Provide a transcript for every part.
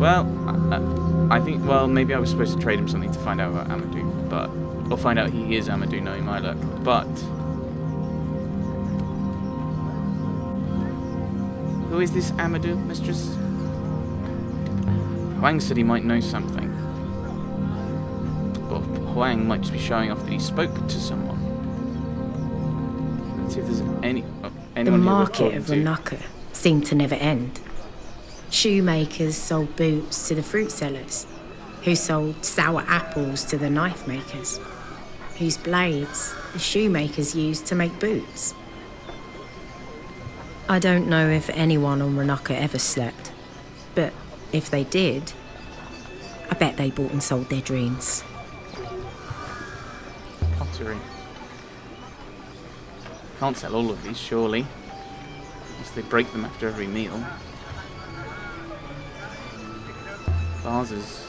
Well, I think, well, maybe I was supposed to trade him something to find out about Amadou, but... Or find out he is Amadou, knowing my luck, but... Who is this Amadou, mistress? Huang said he might know something. But Huang might just be showing off that he spoke to someone. Let's see if there's anyone The market here of Renaki seemed to never end. Shoemakers sold boots to the fruit sellers, who sold sour apples to the knife makers, whose blades the shoemakers used to make boots. I don't know if anyone on Renaki ever slept, but if they did, I bet they bought and sold their dreams. Pottery. Can't sell all of these, surely. Unless they break them after every meal. Vases.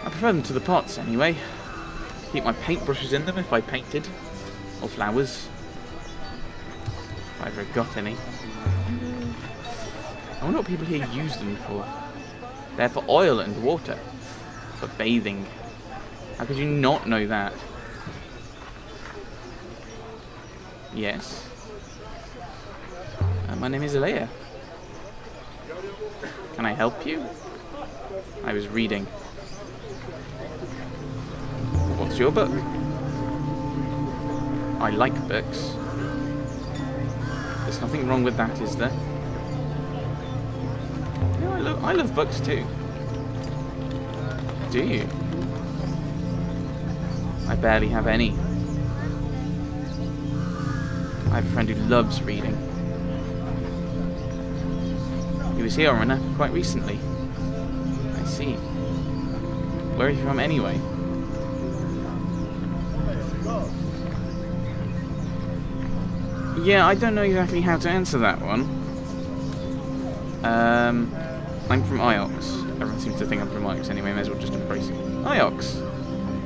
I prefer them to the pots, anyway. Keep my paintbrushes in them if I painted. Or flowers. If I ever got any. I wonder what people here use them for. They're for oil and water. For bathing. How could you not know that? Yes. My name is Alea. Can I help you? I was reading. What's your book? I like books. There's nothing wrong with that, is there? Yeah, I love books too. Do you? I barely have any. I have a friend who loves reading. He was here on Renaki quite recently. I see. Where are you from anyway? Yeah, I don't know exactly how to answer that one. I'm from Iox. Everyone seems to think I'm from Iox anyway, may as well just embrace it. Iox!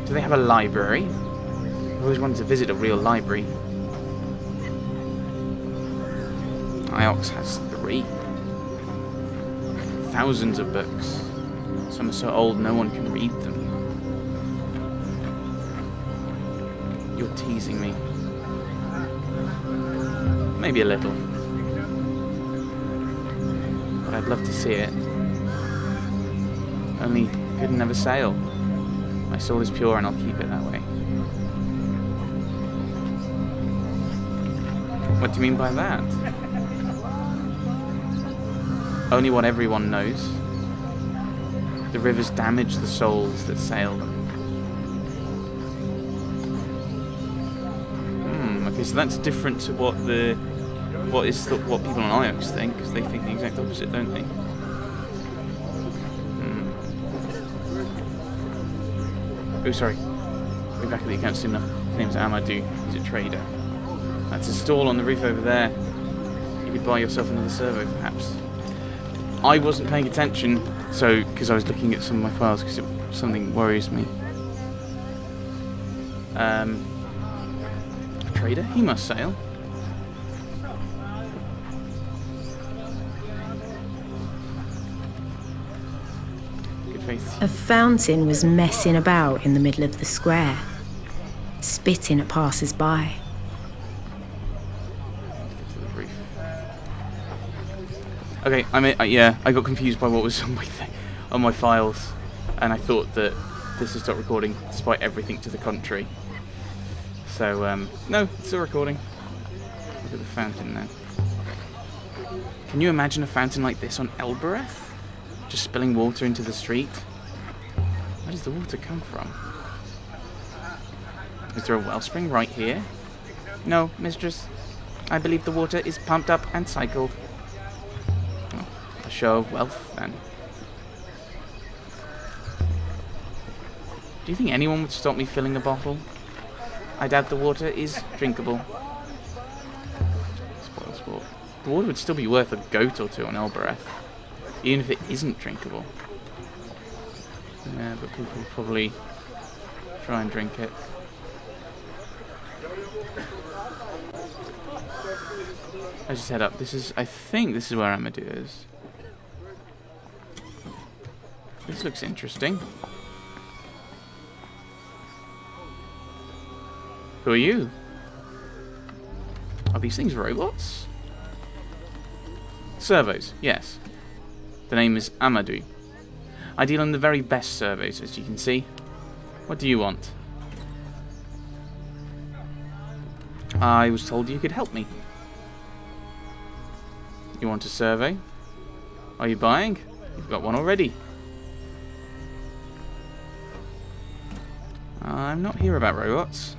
Do they have a library? I've always wanted to visit a real library. Iox has 3. Thousands of books. Some are so old no one can read them. You're teasing me. Maybe a little. But I'd love to see it. Only could never sail. My soul is pure and I'll keep it that way. What do you mean by that? Only what everyone knows. The rivers damage the souls that sail them. Okay, so that's different to what what people on Iox think, because they think the exact opposite, don't they? Oh, sorry. We're back at the account soon enough. His name's Amadou. He's a trader. That's a stall on the roof over there. You could buy yourself another servo, perhaps. I wasn't paying attention, so because I was looking at some of my files, because something worries me. A trader? He must sail. Good faith. A fountain was messing about in the middle of the square, spitting at passers-by. Okay, I got confused by what was on my files, and I thought that this has stopped recording, despite everything to the contrary. So, no, it's still recording. Look at the fountain now. Can you imagine a fountain like this on Elbereth? Just spilling water into the street? Where does the water come from? Is there a wellspring right here? No, mistress. I believe the water is pumped up and cycled. Show of wealth, then. Do you think anyone would stop me filling a bottle? I doubt the water is drinkable. Spoil sport. The water would still be worth a goat or two on Elbereth, even if it isn't drinkable. Yeah, but people will probably try and drink it. I just head up. I think this is where Amadou is. This looks interesting. Who are you? Are these things robots? Servos, yes. The name is Amadou. I deal in the very best servos, as you can see. What do you want? I was told you could help me. You want a survey? Are you buying? You've got one already. I'm not here about robots.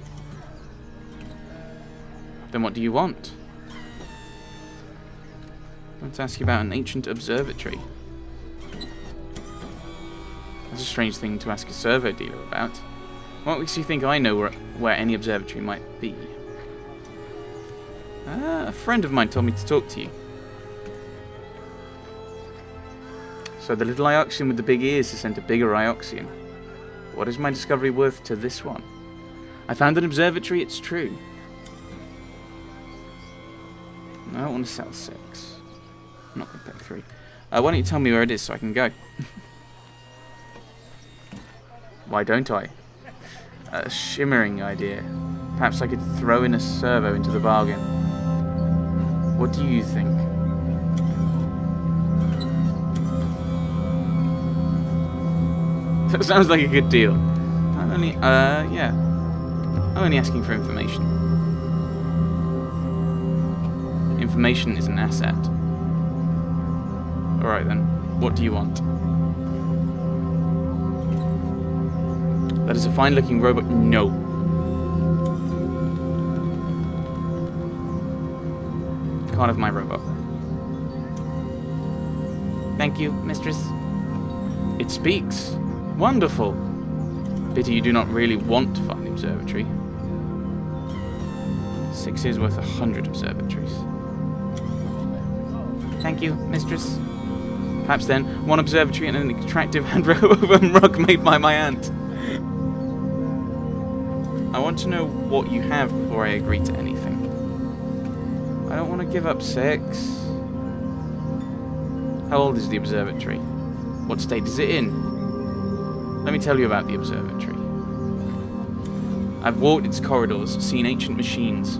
Then what do you want? I want to ask you about an ancient observatory. That's a strange thing to ask a servo dealer about. What makes you think I know where any observatory might be? A friend of mine told me to talk to you. So the little Ioxian with the big ears has sent a bigger Ioxian. What is my discovery worth to this one? I found an observatory, it's true. I don't want to sell 6. I'm not going to pay 3. Why don't you tell me where it is so I can go? Why don't I? A shimmering idea. Perhaps I could throw in a servo into the bargain. What do you think? That sounds like a good deal. I'm only, yeah. I'm only asking for information. Information is an asset. Alright then, what do you want? That is a fine looking robot. No. Can't have my robot. Thank you, mistress. It speaks. Wonderful. Pity you do not really want to find the observatory. 6 is worth 100 observatories. Thank you, mistress. Perhaps then, 1 observatory and an attractive hand-woven rug made by my aunt. I want to know what you have before I agree to anything. I don't want to give up 6. How old is the observatory? What state is it in? Let me tell you about the observatory. I've walked its corridors, seen ancient machines.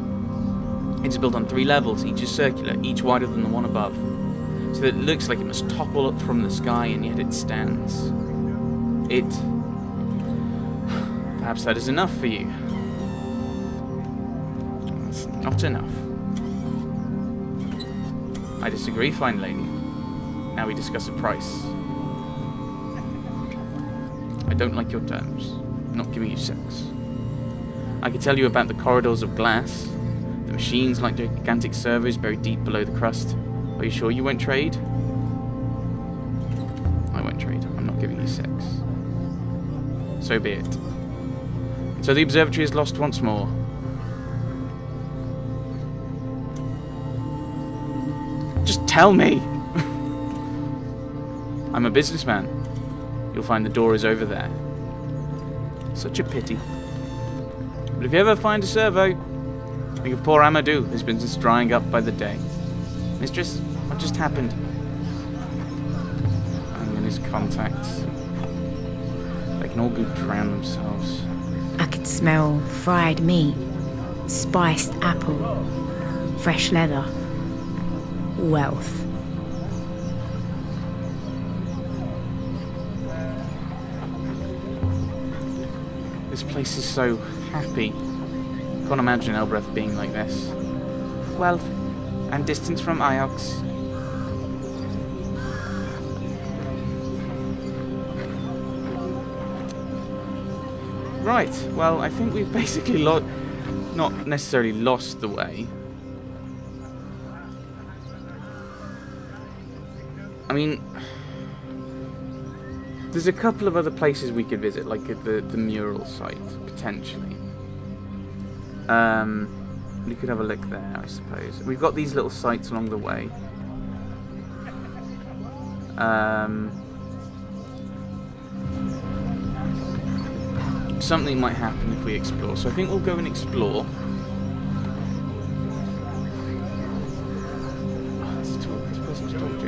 It is built on 3 levels, each is circular, each wider than the one above, so that it looks like it must topple up from the sky, and yet it stands. It... Perhaps that is enough for you. It's not enough. I disagree, fine lady. Now we discuss a price. I don't like your terms. I'm not giving you 6. I could tell you about the corridors of glass, the machines like gigantic servos buried deep below the crust. Are you sure you won't trade? I won't trade. I'm not giving you 6. So be it. So the observatory is lost once more. Just tell me! I'm a businessman. You'll find the door is over there. Such a pity. But if you ever find a servo, think of poor Amadou, his business drying up by the day. Mistress, what just happened? And then his contacts. They can all go drown themselves. I could smell fried meat, spiced apple, fresh leather, wealth. This place is so happy. Can't imagine Elbreth being like this. Wealth and distance from Iox. Right, well, I think we've basically not necessarily lost the way. I mean, there's a couple of other places we could visit, like the mural site, potentially. We could have a look there, I suppose. We've got these little sites along the way. Something might happen if we explore, so I think we'll go and explore.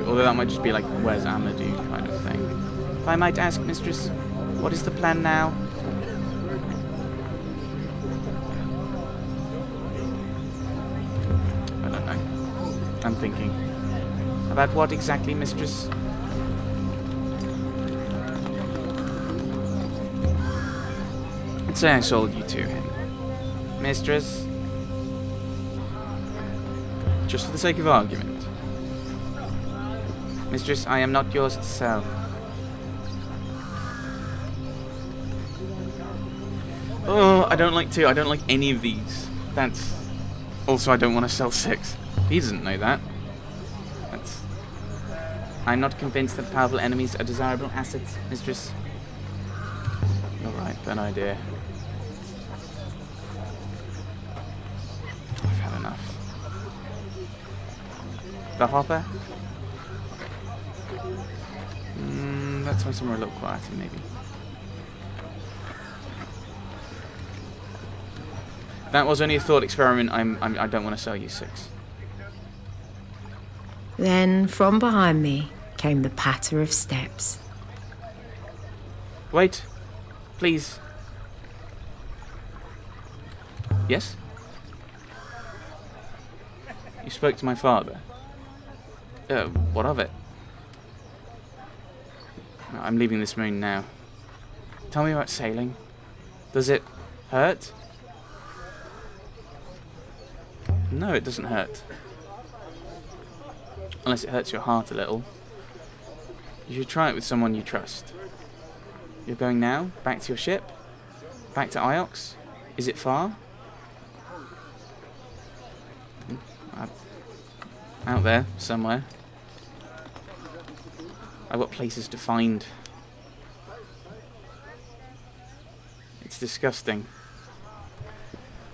Although that might just be like, where's Amadou kind of thing. If I might ask, mistress, what is the plan now? I don't know. I'm thinking. About what exactly, mistress? I'd say I sold you to him. Mistress? Just for the sake of argument. Mistress, I am not yours to sell. Oh, I don't like any of these. That's... Also, I don't want to sell 6. He doesn't know that. That's... I'm not convinced that powerful enemies are desirable assets, mistress. You're right, bad idea. I've had enough. The hopper? Let's find somewhere a little quieter, maybe. That was only a thought experiment. I don't want to sell you 6. Then from behind me came the patter of steps. Wait, please. Yes? You spoke to my father. What of it? I'm leaving this moon now. Tell me about sailing. Does it hurt? No, it doesn't hurt. Unless it hurts your heart a little. You should try it with someone you trust. You're going now? Back to your ship? Back to Iox? Is it far? Out there, somewhere. I've got places to find. It's disgusting.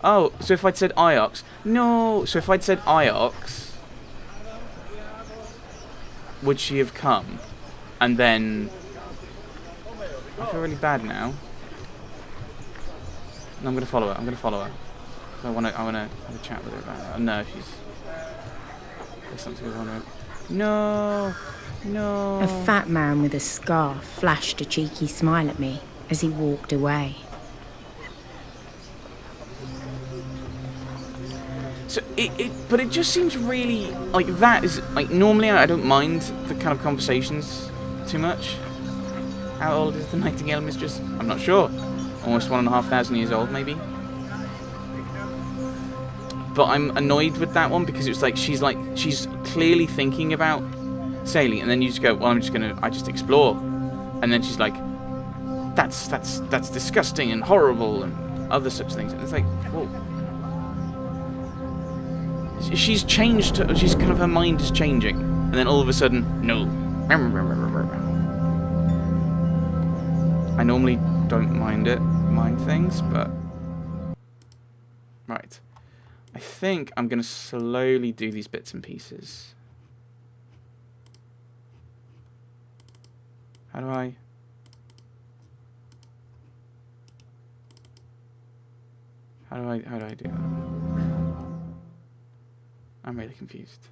Oh, so if I'd said Iox... No! So if I'd said Iox... Would she have come? And then... I feel really bad now. No, I'm gonna follow her. I'm gonna follow her. I wanna have a chat with her about that. No, there's something going on. No! No! A fat man with a scarf flashed a cheeky smile at me as he walked away. So but it just seems really like that is like normally I don't mind the kind of conversations too much. How old is the Nightingale Mistress? I'm not sure. Almost 1,500 years old, maybe. But I'm annoyed with that one because it's like she's clearly thinking about sailing, and then you just go, well, I just explore, and then she's like, that's disgusting and horrible and other such things. And it's like, well. She's changed. She's kind of her mind is changing, and then all of a sudden, no. I normally don't mind things, but right. I think I'm gonna slowly do these bits and pieces. How do I do that? I'm really confused.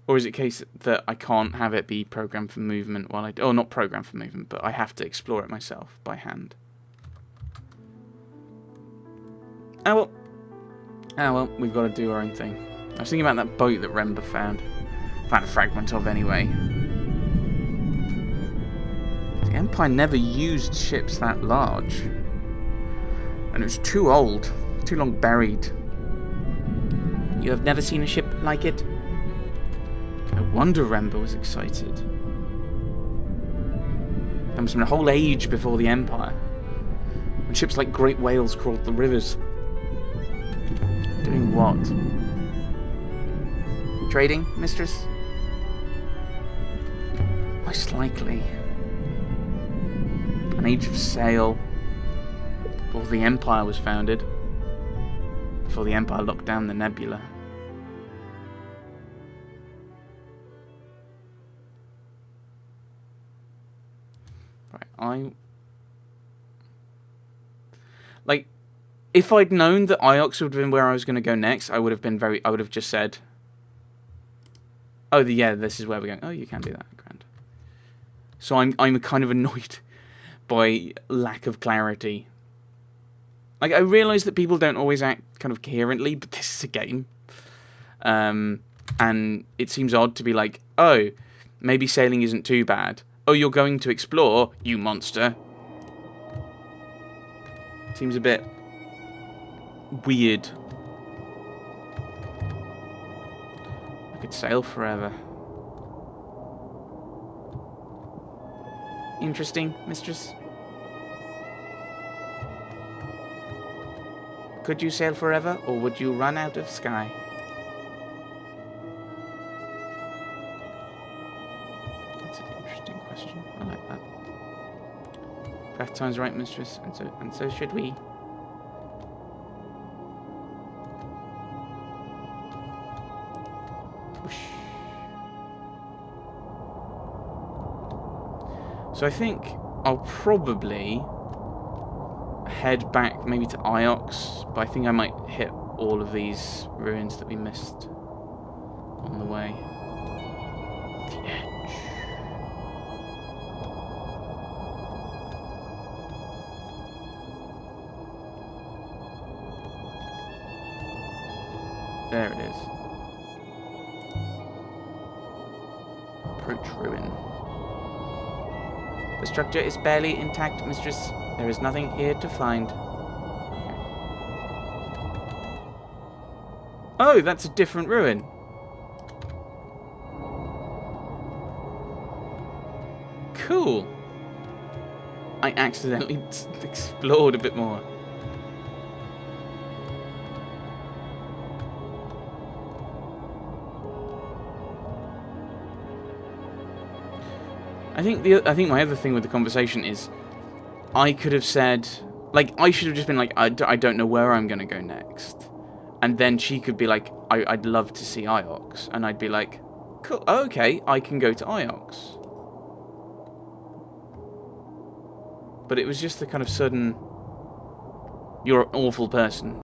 Or is it a case that I can't have it be programmed for movement while I... Oh, not programmed for movement, but I have to explore it myself by hand. Oh well, we've got to do our own thing. I was thinking about that boat that Remba found. Found a fragment of anyway. The Empire never used ships that large. And it was too old, too long buried. You have never seen a ship like it? No wonder Remba was excited. There must have been a whole age before the Empire, when ships like great whales crawled the rivers. Doing what? Trading, mistress? Most likely. An age of sail. Before the Empire was founded. Before the Empire locked down the nebula. Right, like, if I'd known that Iox would have been where I was going to go next, I would have just said, Oh, yeah, this is where we're going. Oh, you can do that. Grand. So I'm kind of annoyed by lack of clarity. Like, I realise that people don't always act kind of coherently, but this is a game. And it seems odd to be like, oh, maybe sailing isn't too bad. Oh, you're going to explore, you monster. Seems a bit weird. I could sail forever. Interesting, mistress. Could you sail forever, or would you run out of sky? That's an interesting question. I like that. Craft time's right, mistress, and so should we. Whoosh. So I think I'll probably head back maybe to Iox, but I think I might hit all of these ruins that we missed on the way. The edge. There it is. Approach ruin. The structure is barely intact, mistress. There is nothing here to find. Oh, that's a different ruin. Cool. I accidentally explored a bit more. I think my other thing with the conversation is I could have said, like, I should have just been like, I don't know where I'm going to go next. And then she could be like, I'd love to see Iox. And I'd be like, cool, okay, I can go to Iox. But it was just the kind of sudden, you're an awful person.